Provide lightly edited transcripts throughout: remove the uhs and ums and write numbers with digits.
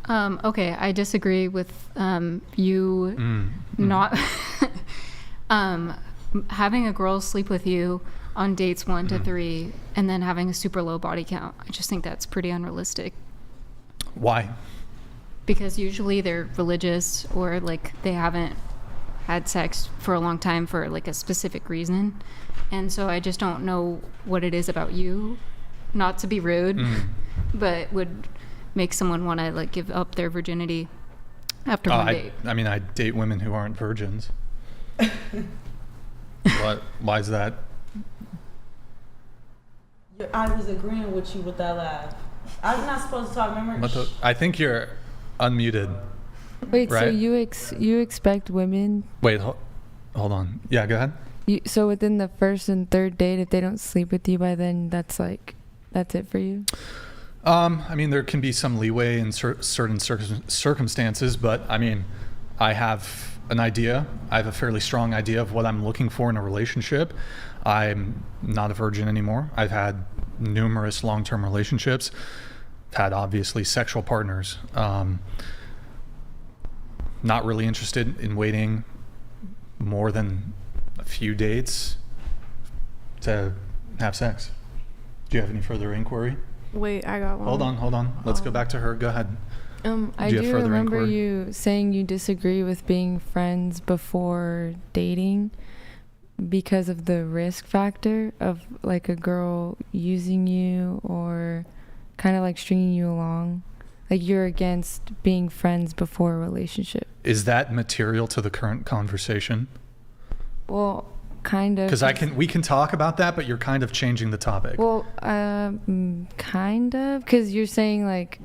Okay, I disagree with you not having a girl sleep with you on dates 1 to 3 and then having a super low body count. I just think that's pretty unrealistic. Why? Because usually they're religious or like they haven't had sex for a long time for like a specific reason. And so I just don't know what it is about you, not to be rude, but would make someone want to like give up their virginity after one date. I mean, I date women who aren't virgins. Why is that? I was agreeing with you with that laugh. I'm not supposed to talk, remember? I think you're unmuted. Wait, right? so you expect women... Wait, hold on. Yeah, go ahead. So within the first and third date, if they don't sleep with you by then, that's it for you? I mean, there can be some leeway in certain circumstances, but I mean, I have an idea. I have a fairly strong idea of what I'm looking for in a relationship. I'm not a virgin anymore. I've had numerous long-term relationships. I've had, obviously, sexual partners. Not really interested in waiting more than a few dates to have sex. Do you have any further inquiry? Wait, I got one. Hold on. Let's go back to her. Go ahead. I do remember you saying you disagree with being friends before dating because of the risk factor of like a girl using you or kind of like stringing you along. Like you're against being friends before a relationship. Is that material to the current conversation? Well, kind of. Because we can talk about that, but you're kind of changing the topic. Well, kind of, because you're saying like,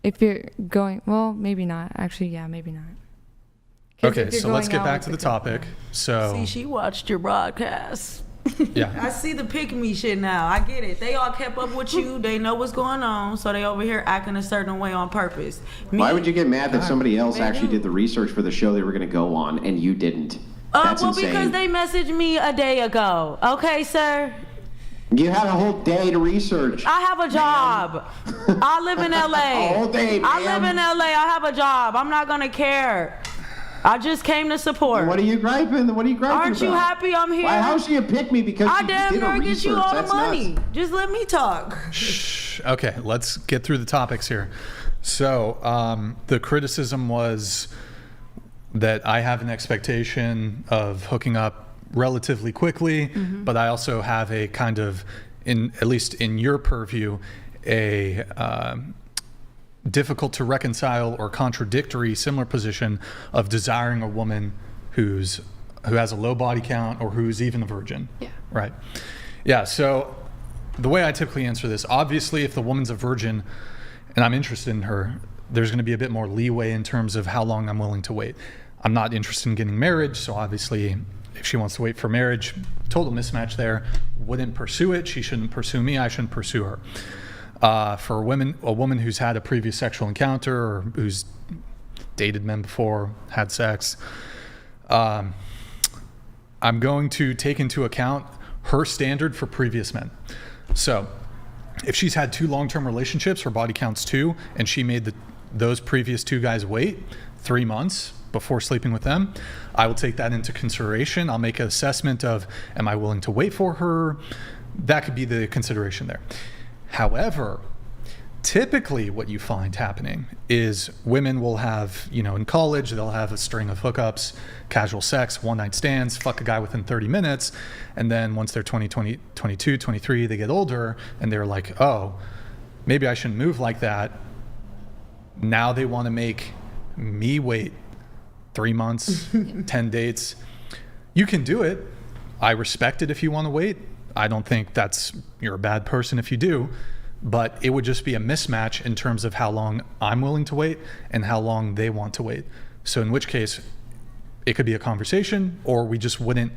if you're going, well, maybe not. Actually, yeah, maybe not. Okay, so let's get back to the topic. So see, she watched your broadcast. Yeah. I see the pick me shit now. I get it. They all kept up with you. They know what's going on, so they over here acting a certain way on purpose. Why would you get mad that somebody else actually did the research for the show they were going to go on and you didn't? That's well, insane. because they messaged me a day ago. Okay, sir? You had a whole day to research. I have a job. I live in LA. A whole day, I live in LA. I have a job. I'm not going to care. I just came to support. What are you griping? Aren't you about? happy I'm here? Why, how's she a pick me because I she damn did a near research? get you all the That's money. nuts. Just let me talk. Shh. Okay, let's get through the topics here. So the criticism was that I have an expectation of hooking up relatively quickly, but I also have a kind of, at least in your purview, a difficult to reconcile or contradictory similar position of desiring a woman who has a low body count or who's even a virgin. Yeah. Right. Yeah. So the way I typically answer this, obviously, if the woman's a virgin and I'm interested in her, there's going to be a bit more leeway in terms of how long I'm willing to wait. I'm not interested in getting married, so obviously, if she wants to wait for marriage, total mismatch there. Wouldn't pursue it. She shouldn't pursue me. I shouldn't pursue her. For a woman who's had a previous sexual encounter or who's dated men before, had sex, I'm going to take into account her standard for previous men. So if she's had 2 long-term relationships, her body count's 2, and she made those previous 2 guys wait 3 months before sleeping with them, I will take that into consideration. I'll make an assessment of, am I willing to wait for her? That could be the consideration there. However, typically what you find happening is women will have, in college, they'll have a string of hookups, casual sex, one-night stands, fuck a guy within 30 minutes. And then once they're 22, 23, they get older and they're like, oh, maybe I shouldn't move like that. Now they want to make me wait 3 months, 10 dates. You can do it. I respect it if you want to wait. I don't think you're a bad person if you do, but it would just be a mismatch in terms of how long I'm willing to wait and how long they want to wait. So in which case, it could be a conversation or we just wouldn't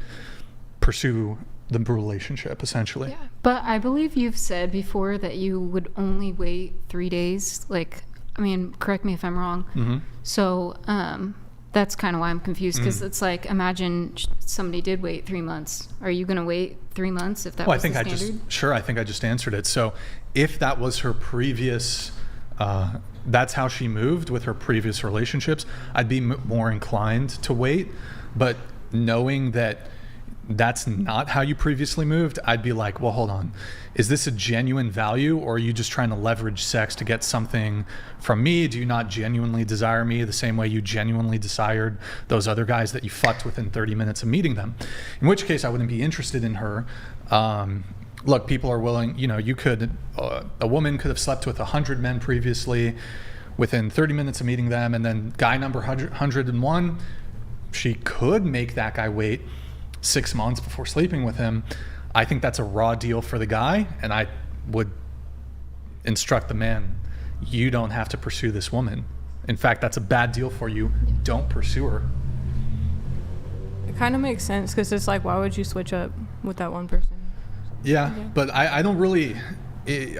pursue the relationship, essentially. Yeah, but I believe you've said before that you would only wait 3 days. Correct me if I'm wrong. So that's kind of why I'm confused, because it's like, imagine somebody did wait 3 months. Are you going to wait 3 months if that was the standard? I think I just answered it. So if that was her previous that's how she moved with her previous relationships, I'd be more inclined to wait. But knowing that that's not how you previously moved, I'd be like, well, hold on. Is this a genuine value, or are you just trying to leverage sex to get something from me? Do you not genuinely desire me the same way you genuinely desired those other guys that you fucked within 30 minutes of meeting them? In which case I wouldn't be interested in her. Look, people are willing, you could, a woman could have slept with 100 men previously within 30 minutes of meeting them, and then guy number 101, she could make that guy wait 6 months before sleeping with him. I think that's a raw deal for the guy, and I would instruct the man, you don't have to pursue this woman. In fact, that's a bad deal for you. Don't pursue her. It kind of makes sense, because it's like, why would you switch up with that one person? Yeah, but I don't really,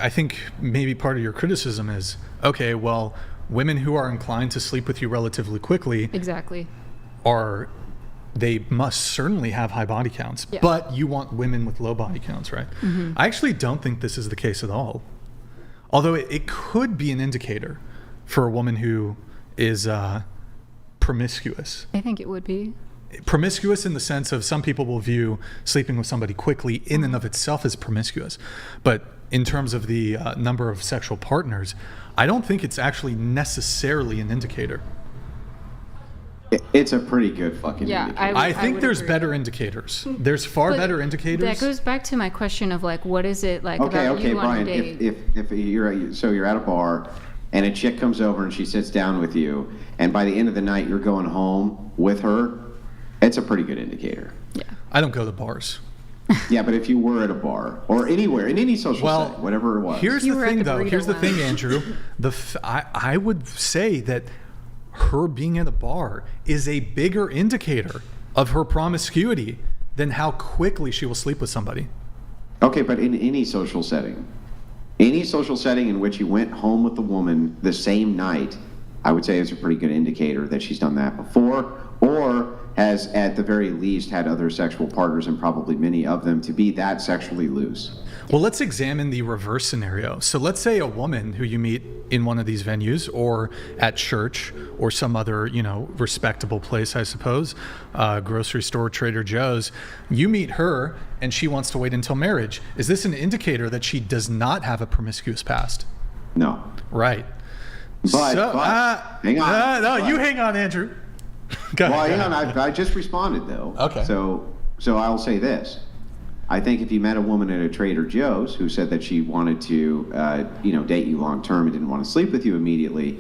I think maybe part of your criticism is, okay, well, women who are inclined to sleep with you relatively quickly Exactly. They must certainly have high body counts, but you want women with low body counts, right? Mm-hmm. I actually don't think this is the case at all. Although it could be an indicator for a woman who is promiscuous. I think it would be. Promiscuous in the sense of some people will view sleeping with somebody quickly in and of itself as promiscuous. But in terms of the number of sexual partners, I don't think it's actually necessarily an indicator. It's a pretty good fucking indicator. I think there's better indicators. There's far better indicators. That goes back to my question of like, what is it like about you Brian, on a date? if you're at a bar and a chick comes over and she sits down with you, and by the end of the night you're going home with her, it's a pretty good indicator. Yeah. I don't go to bars. Yeah, but if you were at a bar or anywhere, in any social setting, whatever it was. Here's the thing, though. Here's the thing, Andrew. I would say that her being at a bar is a bigger indicator of her promiscuity than how quickly she will sleep with somebody. Okay, but in any social setting in which you went home with the woman the same night, I would say it's a pretty good indicator that she's done that before, or has at the very least had other sexual partners, and probably many of them, to be that sexually loose. Well, let's examine the reverse scenario. So let's say a woman who you meet in one of these venues or at church or some other, respectable place, I suppose, grocery store, Trader Joe's, you meet her and she wants to wait until marriage. Is this an indicator that she does not have a promiscuous past? No. Right. But hang on. No, you hang on, Andrew. I just responded, though. Okay. So I'll say this. I think if you met a woman at a Trader Joe's who said that she wanted to, date you long term and didn't want to sleep with you immediately,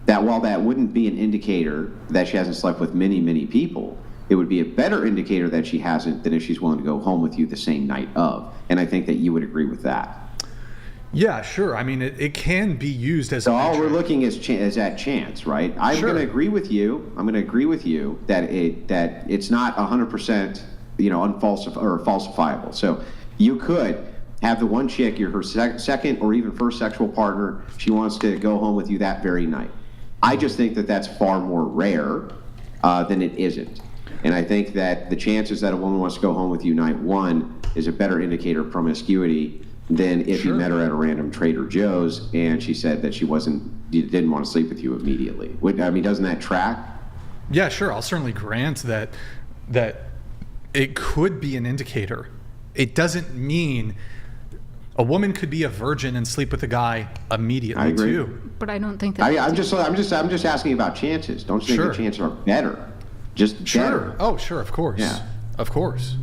that while that wouldn't be an indicator that she hasn't slept with many, many people, it would be a better indicator that she hasn't than if she's willing to go home with you the same night of. And I think that you would agree with that. Yeah, sure. I mean, it can be used as so all we're looking is at chance, right? I'm going to agree with you. That it's not 100%, falsifiable. So you could have the one chick, you're her second or even first sexual partner. She wants to go home with you that very night. I just think that that's far more rare than it isn't. And I think that the chances that a woman wants to go home with you night one is a better indicator of promiscuity than if you met her at a random Trader Joe's and she said that she didn't want to sleep with you immediately. Doesn't that track? Yeah, sure. I'll certainly grant that it could be an indicator. It doesn't mean a woman could be a virgin and sleep with a guy immediately too. But I don't think that. I'm just asking about chances. Don't you think the chances are better? Just better. Oh, sure. Of course. Yeah. Of course.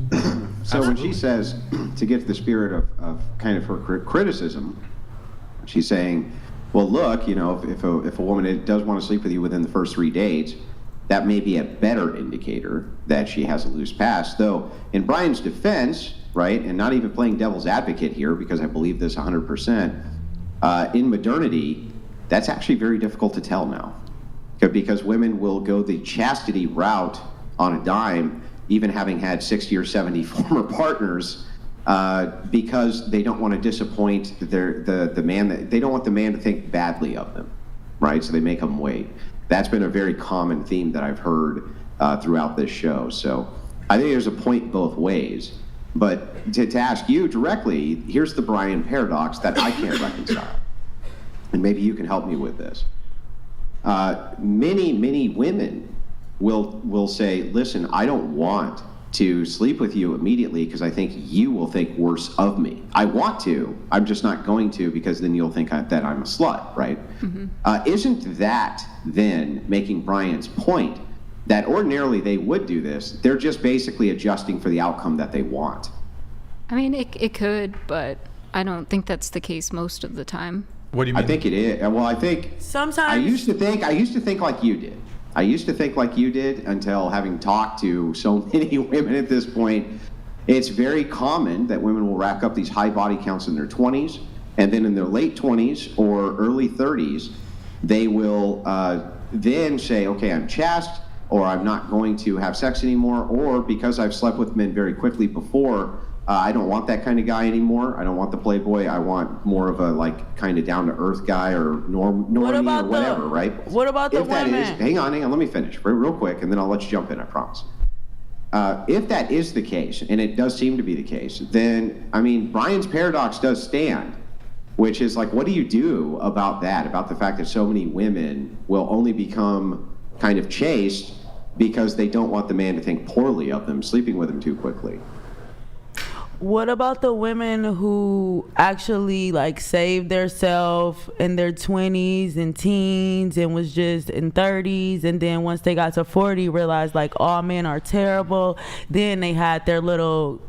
So when she says, to get to the spirit of kind of her criticism, she's saying, well, look, if a woman does want to sleep with you within the first 3 dates, that may be a better indicator that she has a loose past. Though, in Brian's defense, right, and not even playing devil's advocate here, because I believe this 100%, in modernity, that's actually very difficult to tell now. Because women will go the chastity route on a dime, even having had 60 or 70 former partners, because they don't want to disappoint the man. They don't want the man to think badly of them, right? So they make them wait. That's been a very common theme that I've heard throughout this show. So I think there's a point both ways. But to ask you directly, here's the Brian paradox that I can't reconcile. and maybe you can help me with this. Many women will say, listen, I don't want to sleep with you immediately because I think you will think worse of me. I want to, I'm just not going to, because then you'll think that I'm a slut, right? Isn't that then making Brian's point that ordinarily they would do this? They're just basically adjusting for the outcome that they want. I mean, it could, but I don't think that's the case most of the time. What do you mean? I think it is. Well, I think Sometimes I used to think like you did. I used to think like you did until having talked to so many women at this point. It's very common that women will rack up these high body counts in their 20s, and then in their late 20s or early 30s, they will then say, okay, I'm chaste, or I'm not going to have sex anymore, or because I've slept with men very quickly before, I don't want that kind of guy anymore. I don't want the playboy. I want more of a like kind of down to earth guy or normie or whatever, right? What about the women? Hang on, let me finish real quick, and then I'll let you jump in, I promise. If that is the case, and it does seem to be the case, then, I mean, Brian's paradox does stand, which is like, what do you do about that, about the fact that so many women will only become kind of chaste because they don't want the man to think poorly of them, sleeping with them too quickly? What about the women who actually like saved themselves in their 20s and teens and was just in 30s, and then once they got to 40 realized like all men are terrible, then they had their little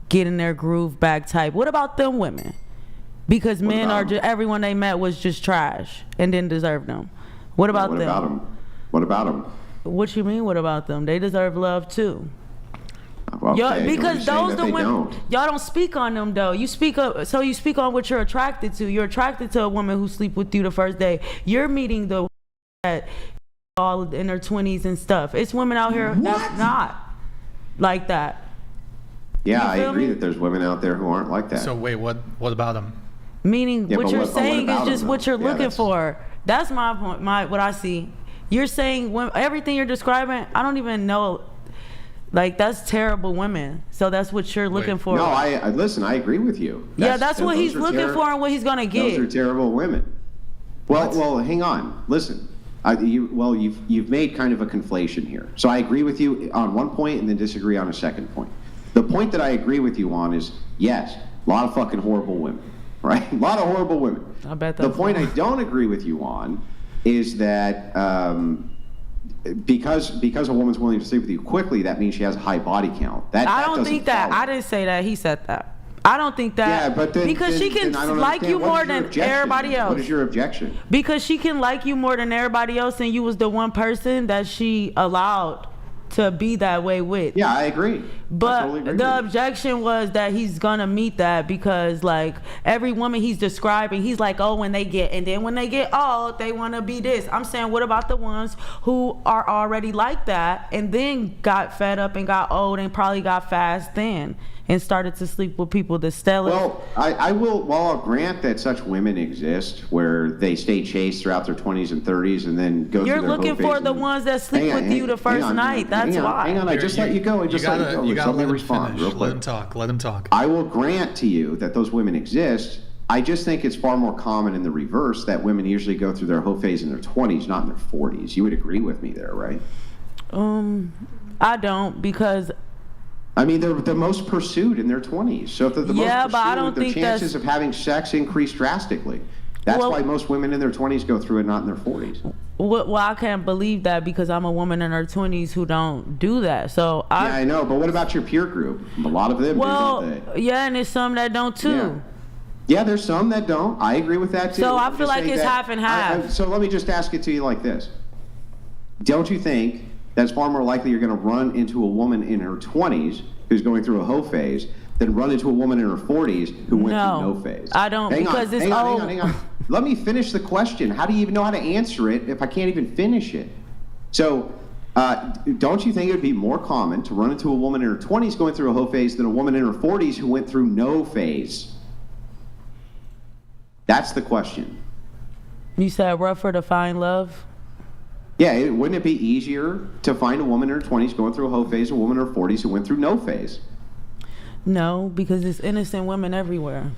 get in their groove back type? What about them women? Because men are just, everyone they met was just trash and didn't deserve them. What about them? What about them? What you mean, what about them? They deserve love too. Okay, because those the women y'all don't speak on them though. You speak on what you're attracted to. You're attracted to a woman who sleep with you the first day. You're meeting the that all in their 20s and stuff. It's women out here that's not like that. Yeah, I agree that there's women out there who aren't like that. So wait, what about them? Meaning what you're saying is just what you're looking for. That's my point. What I see. You're saying everything you're describing. I don't even know. Like, that's terrible women. So that's what you're looking for. No, I listen, I agree with you. That's what he's looking for and what he's going to get. Those are terrible women. Well, hang on. Listen. You've made kind of a conflation here. So I agree with you on one point and then disagree on a second point. The point that I agree with you on is, yes, a lot of fucking horrible women, right? A lot of horrible women. I bet that's the point I don't agree with you on is that because a woman's willing to sleep with you quickly, that means she has a high body count. I don't think that. I didn't say that. He said that. I don't think that. Yeah, but then, because she can like you more than everybody else. What is your objection? Because she can like you more than everybody else, and you was the one person that she allowed to be that way with. Yeah, I agree. But totally agree the objection was that he's gonna meet that because like every woman he's describing, he's like, oh, when they get old, they want to be this. I'm saying, what about the ones who are already like that and then got fed up and got old and probably got fast then and started to sleep with people that still. Well, I'll grant that such women exist where they stay chaste throughout their 20s and 30s and then go You're through their looking for the ones that sleep with you the first night. That's why. Hang on, I just let you go. You gotta let him respond real quick. Let him talk. I will grant to you that those women exist. I just think it's far more common in the reverse that women usually go through their hoe phase in their 20s, not in their 40s. You would agree with me there, right? I don't, because I mean, they're the most pursued in their 20s. So if they're the most pursued, but I don't their think chances of having sex increase drastically. That's why most women in their 20s go through it, not in their 40s. Well, I can't believe that because I'm a woman in her 20s who don't do that. So I know, but what about your peer group? A lot of them do, don't they? Yeah, and there's some that don't too. Yeah, there's some that don't. I agree with that too. So I feel like it's half and half. So let me just ask it to you like this. Don't you think that's far more likely you're going to run into a woman in her 20s who's going through a hoe phase than run into a woman in her 40s who went through no phase? I don't, because it's old. Hang on. Let me finish the question. How do you even know how to answer it if I can't even finish it? So don't you think it would be more common to run into a woman in her 20s going through a hoe phase than a woman in her 40s who went through no phase? That's the question. You said rougher to find love? Yeah, wouldn't it be easier to find a woman in her 20s going through a hoe phase, a woman in her 40s who went through no phase? No, because there's innocent women everywhere.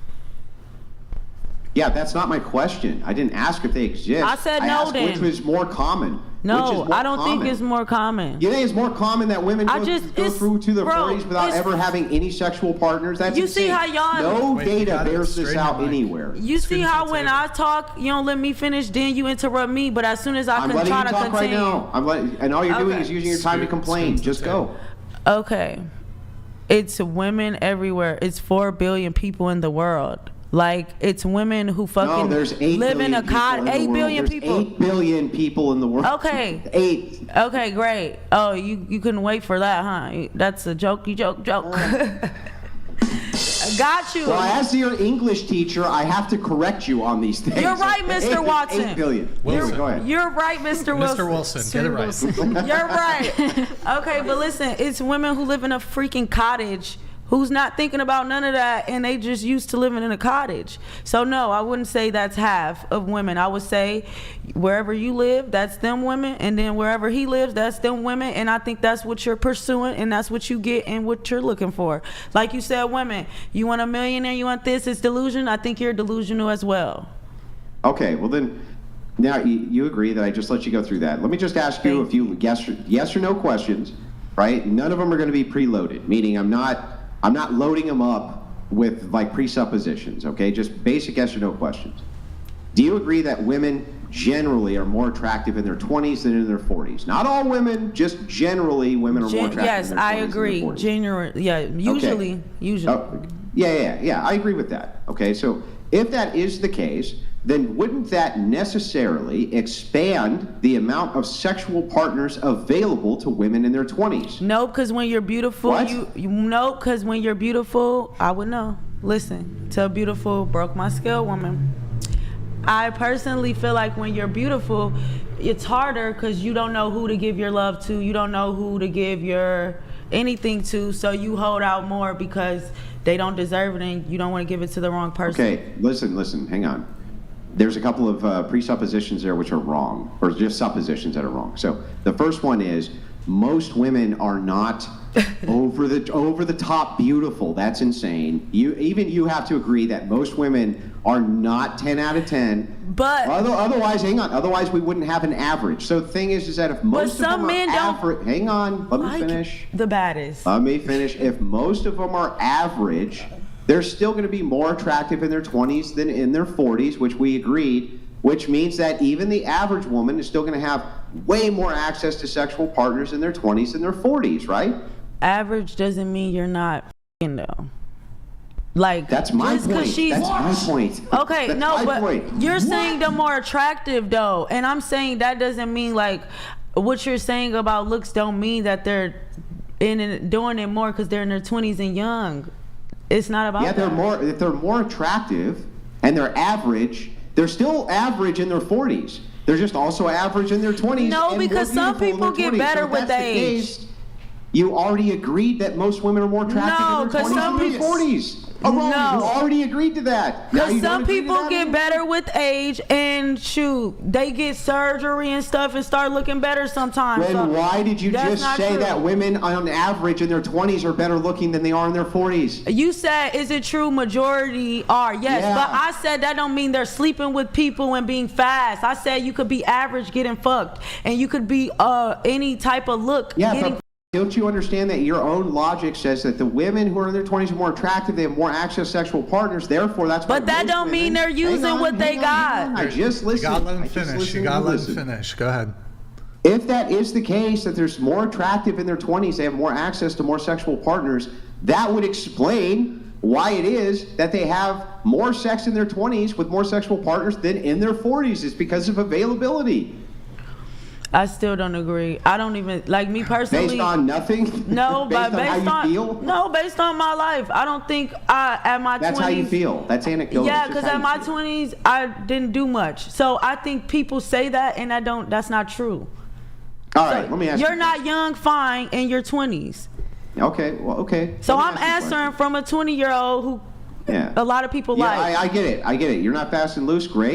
Yeah, that's not my question. I didn't ask if they exist. I said no asked then. which was more common. No, I don't think it's more common. You think it's more common that women go through to their 40s without ever having any sexual partners? That's insane. See how y'all... No data bears this out anywhere. You see how when I talk, you don't let me finish, then you interrupt me, but as soon as I can try to continue... I'm letting you talk right now. And all you're doing is using your time to complain. Just go. Okay. It's women everywhere. It's 4 billion people in the world. Like, it's women who fucking live in a cottage. 8 billion people. 8 billion people in the world. Okay. 8. Okay, great. Oh, you couldn't wait for that, huh? That's a joke. Got you. Well, as your English teacher, I have to correct you on these things. You're right, Mr. Watson. 8 billion. Wilson. Go ahead. You're right, Mr. Wilson. Mr. Wilson, get it right. You're right. Okay, but listen, it's women who live in a freaking cottage who's not thinking about none of that, and they just used to living in a cottage. So no, I wouldn't say that's half of women. I would say wherever you live, that's them women, and then wherever he lives, that's them women, and I think that's what you're pursuing, and that's what you get and what you're looking for. Like you said, women, you want a millionaire, you want this, it's delusion. I think you're delusional as well. Okay, well then, now you agree that I just let you go through that. Let me just ask you a few yes or no questions, right? None of them are going to be preloaded, meaning I'm not loading them up with like presuppositions, okay? Just basic yes or no questions. Do you agree that women generally are more attractive in their 20s than in their 40s? Not all women, just generally women are more attractive yes, in their 20s I agree. than their 40s. Usually. Yeah, I agree with that. Okay, so if that is the case, then wouldn't that necessarily expand the amount of sexual partners available to women in their 20s? No, because when you're beautiful, What? because when you're beautiful, I would know. Listen, to a beautiful, broke my scale woman. I personally feel like when you're beautiful, it's harder because you don't know who to give your love to. You don't know who to give your anything to, so you hold out more because they don't deserve it and you don't want to give it to the wrong person. Okay, listen, hang on. There's a couple of presuppositions there which are wrong, or just suppositions that are wrong. So the first one is most women are not over the top beautiful. That's insane. You have to agree that most women are not 10 out of 10. But otherwise, hang on. Otherwise, we wouldn't have an average. So the thing is that if most of them are average, hang on, let me finish. The baddest. Let me finish. If most of them are average, they're still going to be more attractive in their 20s than in their 40s, which we agreed, which means that even the average woman is still going to have way more access to sexual partners in their 20s than their 40s, right? Average doesn't mean you're not f***ing though. Like, that's my point. That's my point. Okay, that's no, but point. You're saying they're more attractive though, and I'm saying that doesn't mean like what you're saying about looks don't mean that they're doing it more because they're in their 20s and young. It's not about that. If they're more attractive and they're average, they're still average in their 40s. They're just also average in their 20s. No, because some people get better with age. You already agreed that most women are more attractive in their 20s than their 40s. You already agreed to that. Because some people get better with age, and shoot, they get surgery and stuff and start looking better sometimes. Then why did you just say that women on average in their 20s are better looking than they are in their 40s? You said, is it true majority are? Yes, but I said that don't mean they're sleeping with people and being fast. I said you could be average getting fucked, and you could be any type of look getting. Don't you understand that your own logic says that the women who are in their 20s are more attractive, they have more access to sexual partners, therefore that's why. But that don't mean they're using what they got. I just listened. You gotta let him finish. You gotta let him finish. Go ahead. If that is the case, that there's more attractive in their 20s, they have more access to more sexual partners, that would explain why it is that they have more sex in their 20s with more sexual partners than in their 40s. It's because of availability. I still don't agree. I don't even, like me personally. Based on nothing? No, based but on how you feel? No, based on my life. I don't think at my 20s. That's how you feel. That's anecdotal. Yeah, because at my 20s, I didn't do much. So I think people say that, and that's not true. All right, let me ask you. You're not young, fine, in your 20s. Okay, well, okay. So I'm answering from a 20-year-old who a lot of people like. I get it. You're not fast and loose, great.